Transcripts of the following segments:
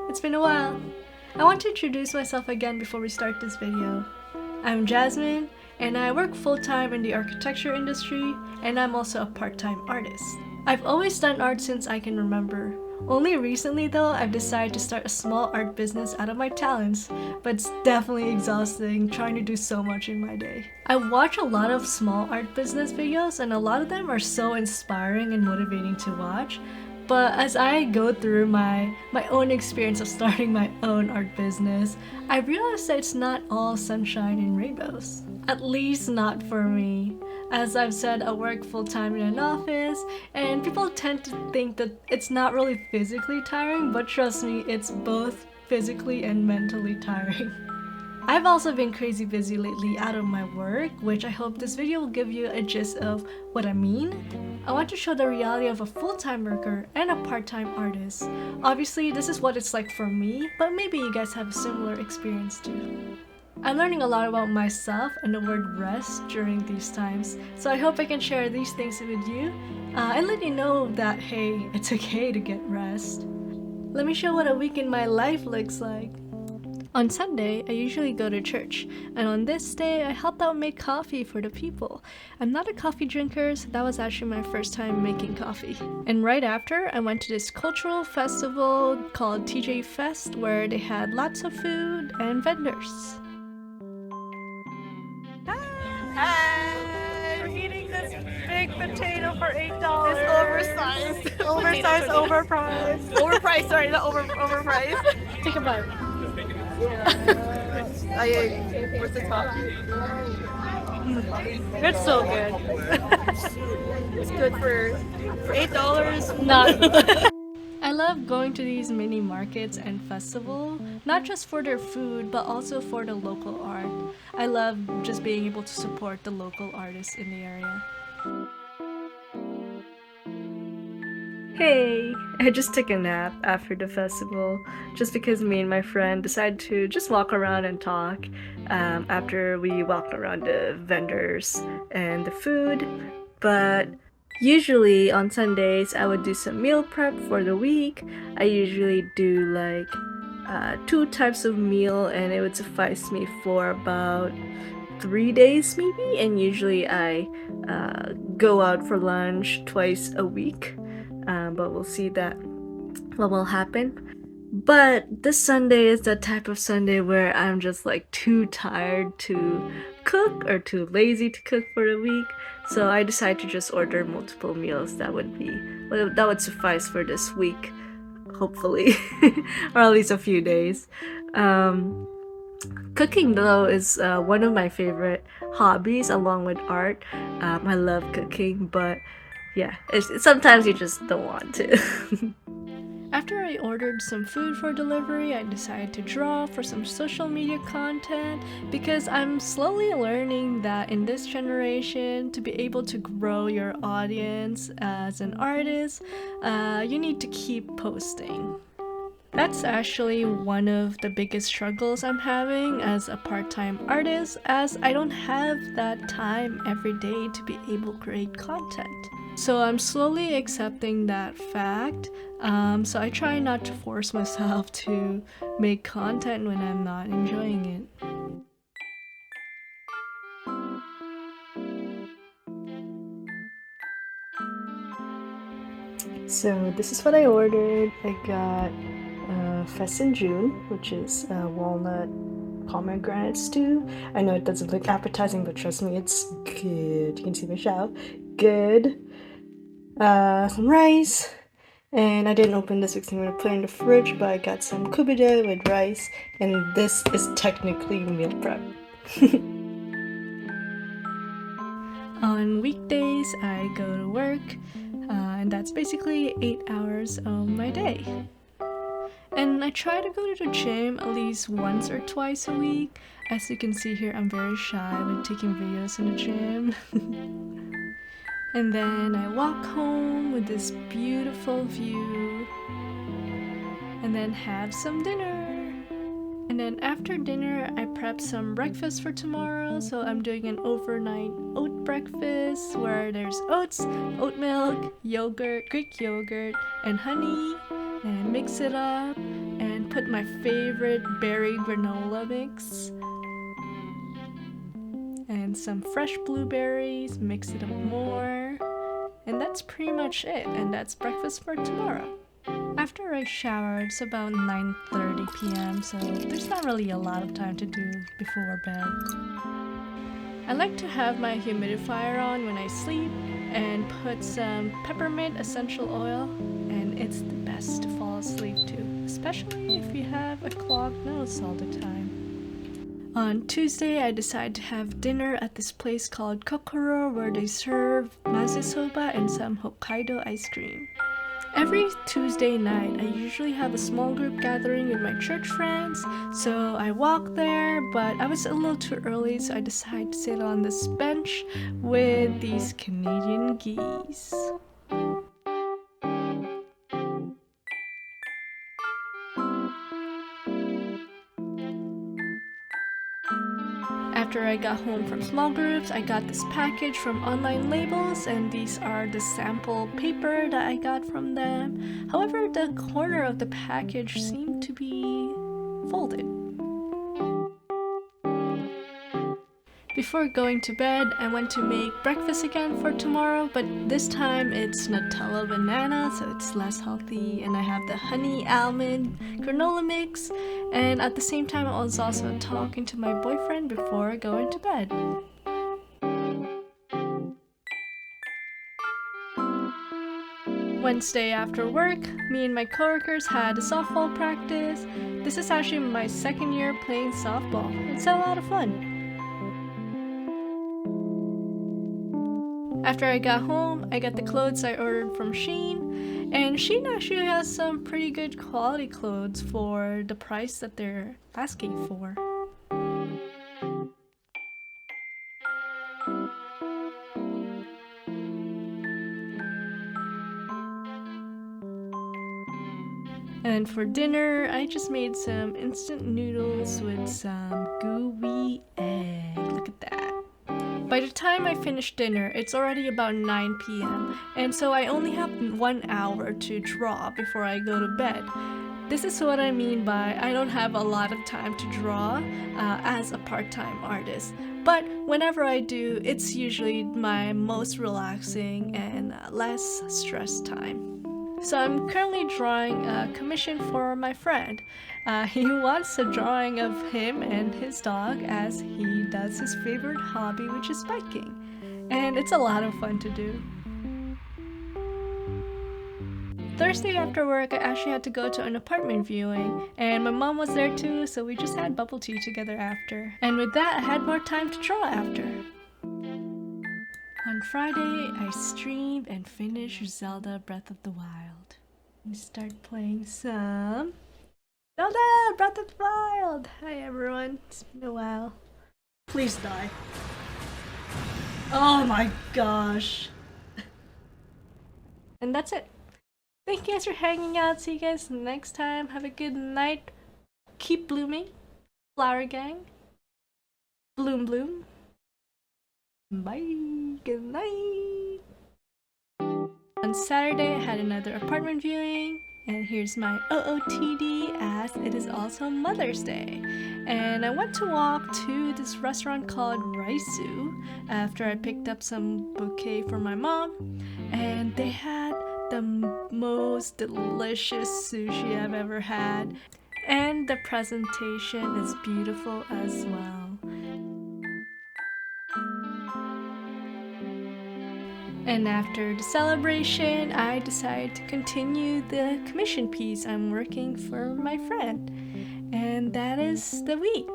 It's been a while. I want to introduce myself again before we start this video. I'm Jasmine, and I work full-time in the architecture industry, and I'm also a part-time artist. I've always done art since I can remember. Only recently though, I've decided to start a small art business out of my talents, but it's definitely exhausting trying to do so much in my day. I watch a lot of small art business videos and a lot of them are so inspiring and motivating to watch, but as I go through my own experience of starting my own art business, I realize that it's not all sunshine and rainbows. At least not for me. As I've said, I work full-time in an office, and people tend to think that it's not really physically tiring, but trust me, it's both physically and mentally tiring. I've also been crazy busy lately out of my work, which I hope this video will give you a gist of what I mean. I want to show the reality of a full-time worker and a part-time artist. Obviously, this is what it's like for me, but maybe you guys have a similar experience too. I'm learning a lot about myself and the word rest during these times, so I hope I can share these things with you and let you know that hey, it's okay to get rest. Let me show what a week in my life looks like. On Sunday, I usually go to church, and on this day, I helped out make coffee for the people. I'm not a coffee drinker, so that was actually my first time making coffee. And right after, I went to this cultural festival called TJ Fest, where they had lots of food and vendors. Hi! We're eating this big potato for $8. It's oversized. Oversized, overpriced. Overpriced, sorry, not overpriced. Take a bite. Where's the top? It's so good. It's good for $8. Not. I love going to these mini markets and festivals, not just for their food, but also for the local art. I love just being able to support the local artists in the area. Hey, I just took a nap after the festival, just because me and my friend decided to just walk around and talk after we walked around the vendors and the food, but usually on Sundays, I would do some meal prep for the week. I usually do like 2 types of meal and it would suffice me for about 3 days maybe, and usually I go out for lunch twice a week, but we'll see that what will happen. But this Sunday is the type of Sunday where I'm just like too tired to cook or too lazy to cook for the week, so I decided to just order multiple meals that would suffice for this week, hopefully, or at least a few days. Cooking though is one of my favorite hobbies along with art. I love cooking, but yeah, sometimes you just don't want to. After I ordered some food for delivery, I decided to draw for some social media content because I'm slowly learning that in this generation, to be able to grow your audience as an artist, you need to keep posting. That's actually one of the biggest struggles I'm having as a part-time artist, as I don't have that time every day to be able to create content. So I'm slowly accepting that fact, so I try not to force myself to make content when I'm not enjoying it. So this is what I ordered. I got pheasant June, which is walnut pomegranate stew. I know it doesn't look appetizing, but trust me, it's good. You can see my shout. Good. Some rice, and I didn't open this because I'm going to put it in the fridge, but I got some kubide with rice, and this is technically meal prep. On weekdays, I go to work, and that's basically 8 hours of my day. And I try to go to the gym at least once or twice a week. As you can see here, I'm very shy when taking videos in the gym. And then I walk home with this beautiful view, and then have some dinner. And then after dinner, I prep some breakfast for tomorrow, so I'm doing an overnight oat breakfast where there's oats, oat milk, yogurt, Greek yogurt, and honey, and I mix it up. and put my favorite berry granola mix and some fresh blueberries, mix it up more, and that's pretty much it, and that's breakfast for tomorrow. After I showered, it's about 9:30 p.m., so there's not really a lot of time to do before bed. I like to have my humidifier on when I sleep and put some peppermint essential oil, and it's the best to fall asleep to, especially if you have a clogged nose all the time. On Tuesday, I decided to have dinner at this place called Kokoro, where they serve maze soba and some Hokkaido ice cream. Every Tuesday night, I usually have a small group gathering with my church friends, so I walk there, but I was a little too early, so I decided to sit on this bench with these Canadian geese. After I got home from small groups, I got this package from Online Labels, and these are the sample paper that I got from them. However, the corner of the package seemed to be folded. Before going to bed, I went to make breakfast again for tomorrow, but this time it's Nutella banana, so it's less healthy, and I have the honey almond granola mix, and at the same time I was also talking to my boyfriend before going to bed. Wednesday after work, me and my coworkers had a softball practice. This is actually my second year playing softball. It's a lot of fun. After I got home, I got the clothes I ordered from Shein, and Shein actually has some pretty good quality clothes for the price that they're asking for. And for dinner, I just made some instant noodles with some gooey egg. Look at that. By the time I finish dinner, it's already about 9 p.m. and so I only have 1 hour to draw before I go to bed. This is what I mean by I don't have a lot of time to draw as a part-time artist. But whenever I do, it's usually my most relaxing and less stress time. So I'm currently drawing a commission for my friend. He wants a drawing of him and his dog as he does his favorite hobby, which is biking. And it's a lot of fun to do. Thursday after work, I actually had to go to an apartment viewing, and my mom was there too, so we just had bubble tea together after. And with that, I had more time to draw after. On Friday, I streamed and finished Zelda Breath of the Wild. We start playing some Zelda Breath of the Wild! Hi everyone, it's been a while. Please die. Oh my gosh. And that's it. Thank you guys for hanging out. See you guys next time. Have a good night. Keep blooming. Flower gang. Bloom bloom. Bye. Good night. On Saturday, I had another apartment viewing, and here's my OOTD as it is also Mother's Day. And I went to walk to this restaurant called Raisu after I picked up some bouquet for my mom, and they had the most delicious sushi I've ever had, and the presentation is beautiful as well. And after the celebration, I decided to continue the commission piece I'm working for my friend. And that is the week.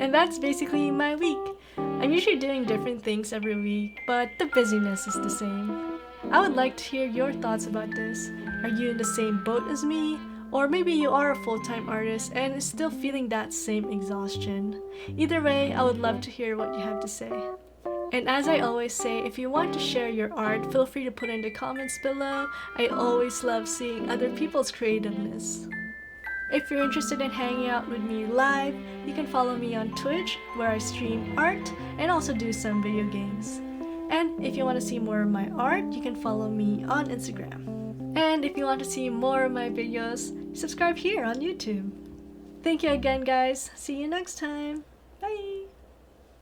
And that's basically my week. I'm usually doing different things every week, but the busyness is the same. I would like to hear your thoughts about this. Are you in the same boat as me? Or maybe you are a full-time artist and is still feeling that same exhaustion. Either way, I would love to hear what you have to say. And as I always say, if you want to share your art, feel free to put in the comments below. I always love seeing other people's creativeness. If you're interested in hanging out with me live, you can follow me on Twitch, where I stream art and also do some video games. And if you want to see more of my art, you can follow me on Instagram. And if you want to see more of my videos, subscribe here on YouTube. Thank you again, guys. See you next time. Bye!